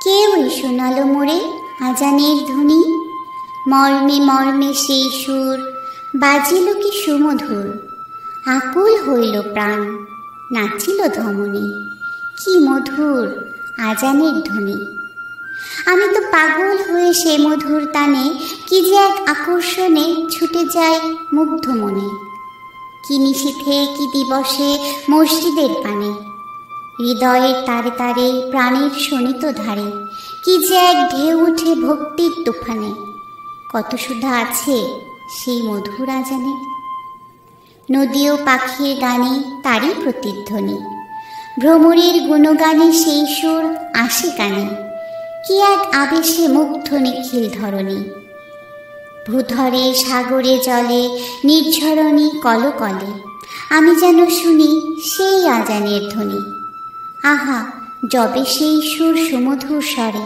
কেউই শোনালো মোরে আজানের ধ্বনি, মর্মে মর্মে সেই সুর বাজিল কি সুমধুর। আকুল হইল প্রাণ, নাচিল ধমনী, কি মধুর আজানের ধ্বনি। আমি তো পাগল হয়ে সে মধুর তানে, কি যে এক আকর্ষণে ছুটে যাই মুগ্ধ মনে। কি নিশীথে কি দিবসে মসজিদের পানে, হৃদয়ের তারে তারে প্রাণের শোণিত ধারে, কি যে এক ঢেউ উঠে ভক্তির তুফানে। কত সুধা আছে সেই মধুর আজানে। নদী ও পাখির গানে তারই প্রতিধ্বনি, ভ্রমরের গুণগানে সেই সুর আসে কানে। কি এক আবেশে মুগ্ধ নিখিল ধরণী, ভূধরে সাগরে জলে নির্ঝরণী কলকলে, আমি যেন শুনি সেই আজানের ধ্বনি। আহা, যবে সেই সুর সুমধুর স্বরে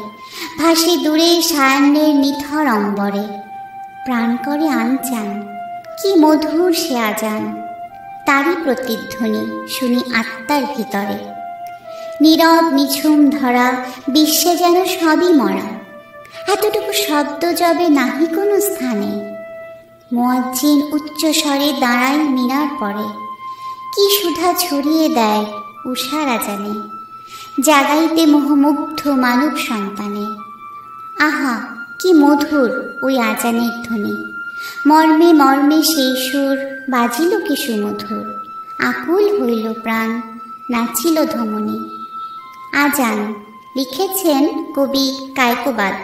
ভাসে দূরে সায়াহ্নের নিথর অম্বরে। প্রাণ করে আনচান, কি মধুর সে আজান, তারই প্রতিধ্বনি শুনি আত্মার ভিতরে। নীরব নিঝুম ধরা, বিশ্বে যেন সবই মরা, এতটুকু শব্দ যবে নাহি কোনো স্থানে। মুয়াজ্জিন উচ্চ স্বরে দাঁড়ায় মিনার পরে, কি সুধা ছড়িয়ে দেয় উষার আজানে, জাগাইতে মোহমুগ্ধ মানব সন্তানে। আহা, কি মধুর ওই আজানের ধ্বনি, মর্মে মর্মে সেই সুর বাজিল কি সুমধুর। আকুল হইল প্রাণ, নাচিল ধমনী। আজান লিখেছেন কবি কায়কোবাদ।